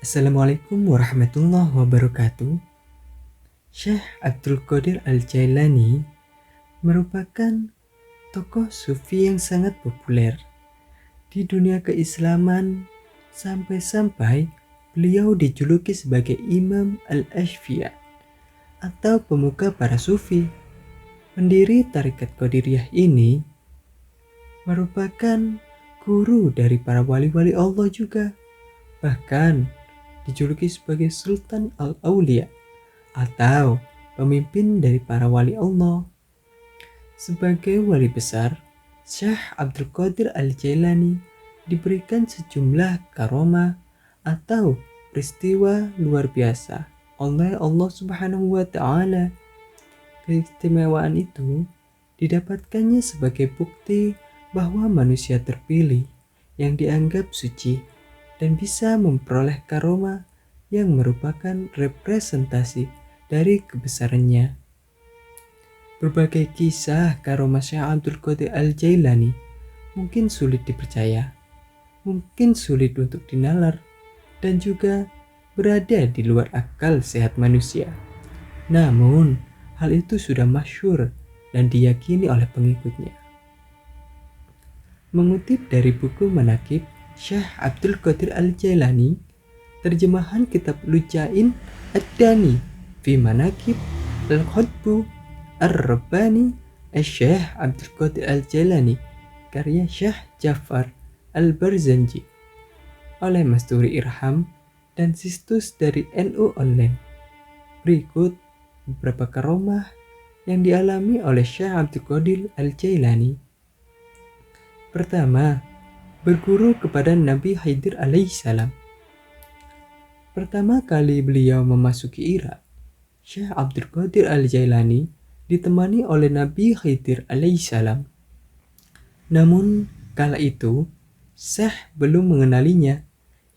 Assalamualaikum warahmatullahi wabarakatuh. Syekh Abdul Qadir Al-Jailani merupakan tokoh sufi yang sangat populer di dunia keislaman sampai-sampai beliau dijuluki sebagai Imam Al-Ashfiya atau pemuka para sufi. Pendiri tarekat Qadiriyah ini merupakan guru dari para wali-wali Allah juga. Bahkan dijuluki sebagai Sultan Al-Aulia atau pemimpin dari para wali Allah. Sebagai wali besar, Syekh Abdul Qadir Al-Jailani diberikan sejumlah karomah atau peristiwa luar biasa oleh Allah Subhanahu wa Ta'ala. Keistimewaan itu didapatkannya sebagai bukti bahwa manusia terpilih yang dianggap suci dan bisa memperoleh karomah yang merupakan representasi dari kebesarannya. Berbagai kisah karomah Syekh Abdul Qadir Al-Jailani mungkin sulit dipercaya, mungkin sulit untuk dinalar, dan juga berada di luar akal sehat manusia. Namun, hal itu sudah masyhur dan diyakini oleh pengikutnya. Mengutip dari buku Manaqib Syekh Abdul Qadir Al-Jailani, terjemahan kitab Lujain Ad-Dani fi Manaqib Al-Qutbu Ar-Rabbani Syekh Abdul Qadir Al-Jailani karya Syekh Ja'far Al-Barzanji oleh Masturi Irham dan situs dari NU Online. Berikut beberapa karomah yang dialami oleh Syekh Abdul Qadir Al-Jailani. Pertama, berguru kepada Nabi Khidir alaihissalam. Pertama kali beliau memasuki Irak, Syekh Abdul Qadir Al-Jailani ditemani oleh Nabi Khidir alaihissalam. Namun kala itu Syekh belum mengenalinya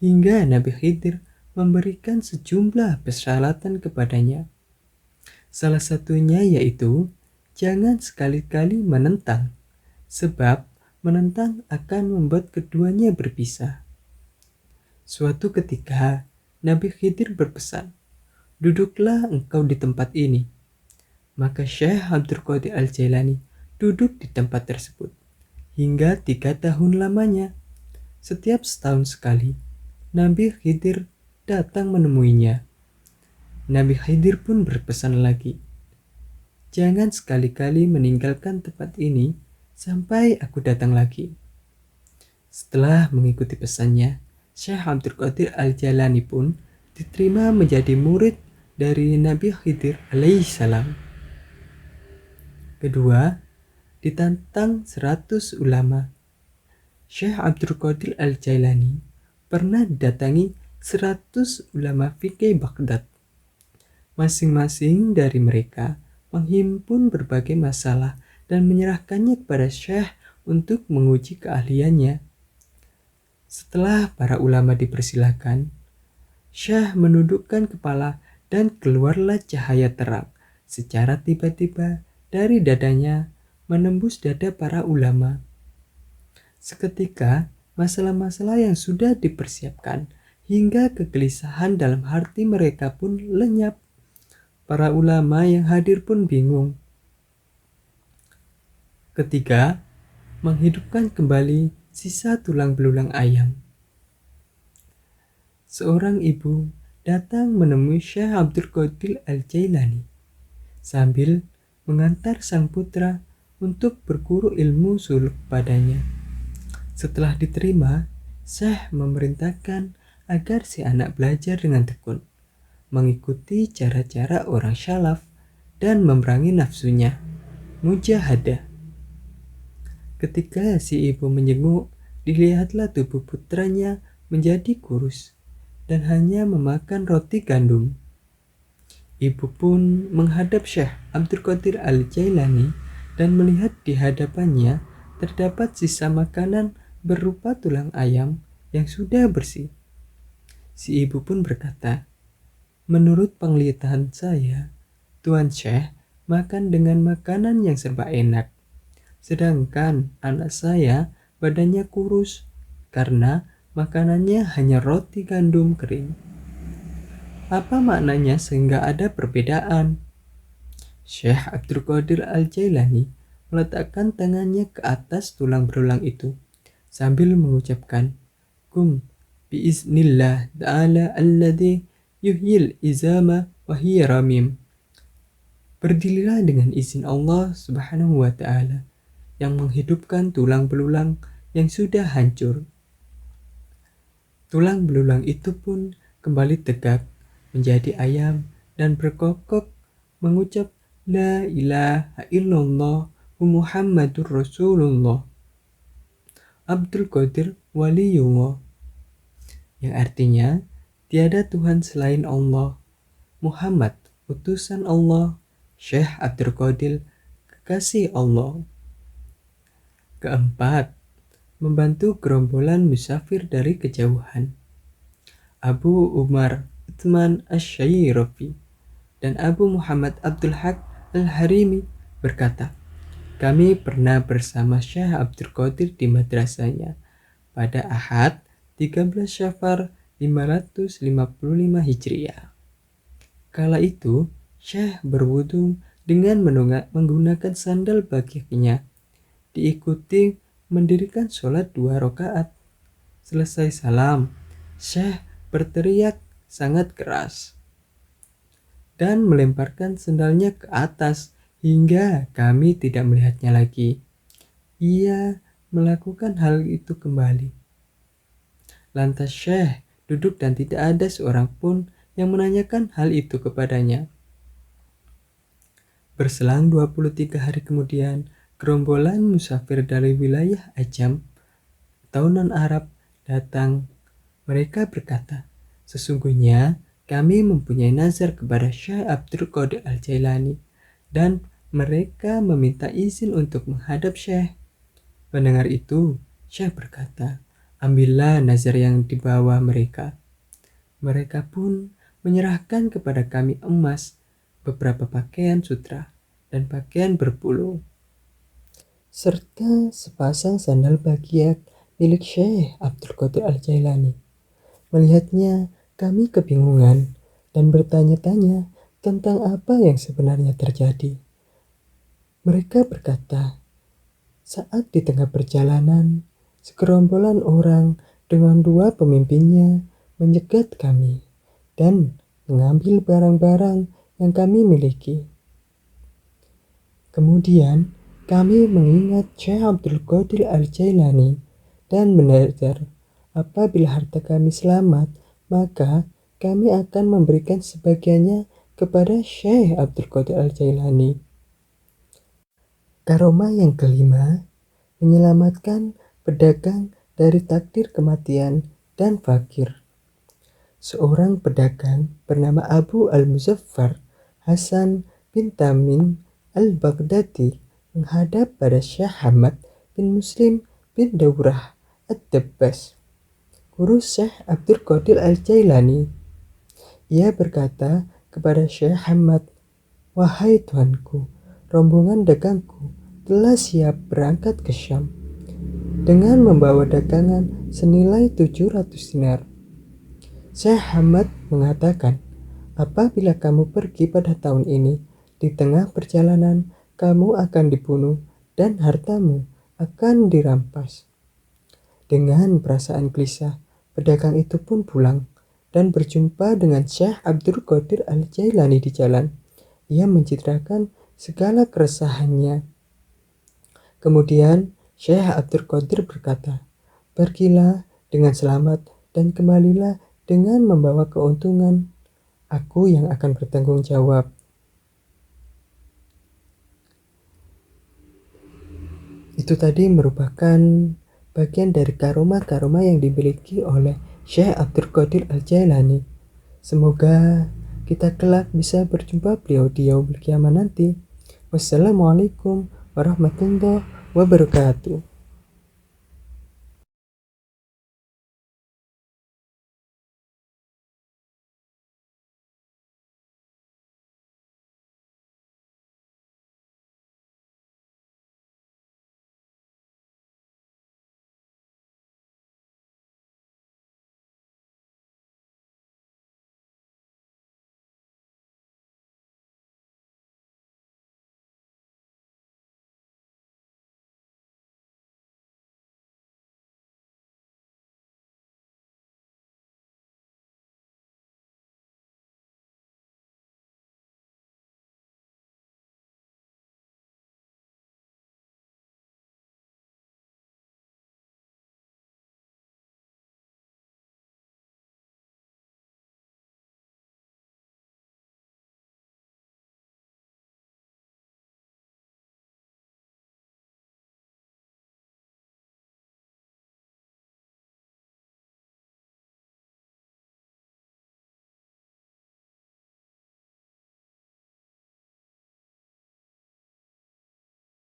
hingga Nabi Khidir memberikan sejumlah persyaratan kepadanya. Salah satunya yaitu jangan sekali-kali menentang, sebab menentang akan membuat keduanya berpisah. Suatu ketika, Nabi Khidir berpesan, "Duduklah engkau di tempat ini." Maka Syekh Abdul Qadir Al-Jailani duduk di tempat tersebut hingga 3 tahun lamanya. Setiap setahun sekali, Nabi Khidir datang menemuinya. Nabi Khidir pun berpesan lagi, "Jangan sekali-kali meninggalkan tempat ini sampai aku datang lagi." Setelah mengikuti pesannya, Syekh Abdul Qadir Al-Jailani pun diterima menjadi murid dari Nabi Khidir alaihissalam. Kedua, ditantang 100 ulama. Syekh Abdul Qadir Al-Jailani pernah didatangi 100 ulama fikih Baghdad. Masing-masing dari mereka menghimpun berbagai masalah dan menyerahkannya kepada Syekh untuk menguji keahliannya. Setelah para ulama dipersilahkan, Syekh menundukkan kepala dan keluarlah cahaya terang secara tiba-tiba dari dadanya menembus dada para ulama. Seketika, masalah-masalah yang sudah dipersiapkan hingga kegelisahan dalam hati mereka pun lenyap. Para ulama yang hadir pun bingung. Ketiga, menghidupkan kembali sisa tulang belulang ayam. Seorang ibu datang menemui Syekh Abdul Qadir Al-Jailani sambil mengantar sang putra untuk berguru ilmu suluk padanya. Setelah diterima, Syekh memerintahkan agar si anak belajar dengan tekun, mengikuti cara-cara orang syalaf dan memerangi nafsunya, mujahadah. Ketika si ibu menjenguk, dilihatlah tubuh putranya menjadi kurus dan hanya memakan roti gandum. Ibu pun menghadap Syekh Abdul Qadir Al-Jailani dan melihat di hadapannya terdapat sisa makanan berupa tulang ayam yang sudah bersih. Si ibu pun berkata, "Menurut penglihatan saya, Tuan Syekh makan dengan makanan yang serba enak. Sedangkan anak saya badannya kurus karena makanannya hanya roti gandum kering." Apa maknanya sehingga ada perbedaan? Syekh Abdul Qadir Al-Jailani meletakkan tangannya ke atas tulang berulang itu sambil mengucapkan, "Kum biiznillah ta'ala alladhi yuhyil izama wa hiya ramim." Berdirilah dengan izin Allah Subhanahu wa Ta'ala yang menghidupkan tulang belulang yang sudah hancur. Tulang belulang itu pun kembali tegak menjadi ayam dan berkokok mengucap La ilaha illallah Muhammadur Rasulullah. Abdul Qadir Waliullah, yang artinya tiada Tuhan selain Allah, Muhammad utusan Allah, Syekh Abdul Qadir kekasih Allah. Keempat, membantu gerombolan musafir dari kejauhan. Abu Umar Uthman Asy-Syairafi dan Abu Muhammad Abdul Haq Al-Harimi berkata, kami pernah bersama Syekh Abdul Qadir di madrasahnya pada Ahad 13 Syafar 555 Hijriah. Kala itu, Syekh berwudu dengan menggunakan sandal baginya, diikuti mendirikan sholat 2 rakaat. Selesai salam, Syekh berteriak sangat keras dan melemparkan sendalnya ke atas hingga kami tidak melihatnya lagi. Ia melakukan hal itu kembali. Lantas Syekh duduk dan tidak ada seorang pun yang menanyakan hal itu kepadanya. Berselang 23 hari kemudian, gerombolan musafir dari wilayah Ajam atau non-Arab datang. Mereka berkata, sesungguhnya kami mempunyai nazar kepada Syekh Abdul Qadir Al-Jailani dan mereka meminta izin untuk menghadap Syekh. Mendengar itu, Syekh berkata, ambillah nazar yang dibawa mereka. Mereka pun menyerahkan kepada kami emas, beberapa pakaian sutra, dan pakaian berbulu, serta sepasang sandal bagiak milik Syekh Abdul Qadir Al-Jailani. Melihatnya, kami kebingungan dan bertanya-tanya tentang apa yang sebenarnya terjadi. Mereka berkata, saat di tengah perjalanan, segerombolan orang dengan 2 pemimpinnya menyegat kami dan mengambil barang-barang yang kami miliki. Kemudian, kami mengingat Syekh Abdul Qadir Al-Jailani dan bernazar, apabila harta kami selamat, maka kami akan memberikan sebagiannya kepada Syekh Abdul Qadir Al-Jailani. Karomah yang kelima, menyelamatkan pedagang dari takdir kematian dan fakir. Seorang pedagang bernama Abu Al-Muzaffar Hasan bin Tamim Al-Baghdadi menghadap pada Syekh Hamad bin Muslim bin Daurah Ad-Dabbas, guru Syekh Abdul Qadir Al-Jailani. Ia berkata kepada Syekh Hamad, wahai tuanku, rombongan dagangku telah siap berangkat ke Syam dengan membawa dagangan senilai 700 dinar. Syekh Hamad mengatakan, apabila kamu pergi pada tahun ini, di tengah perjalanan kamu akan dibunuh dan hartamu akan dirampas. Dengan perasaan gelisah, pedagang itu pun pulang dan berjumpa dengan Syekh Abdul Qadir Al-Jailani di jalan. Ia menceritakan segala keresahannya. Kemudian Syekh Abdul Qadir berkata, pergilah dengan selamat dan kembalilah dengan membawa keuntungan. Aku yang akan bertanggung jawab. Itu tadi merupakan bagian dari karomah-karomah yang dimiliki oleh Syekh Abdul Qadir Al-Jailani. Semoga kita kelak bisa berjumpa beliau di yaumul qiyamah nanti. Wassalamualaikum warahmatullahi wabarakatuh.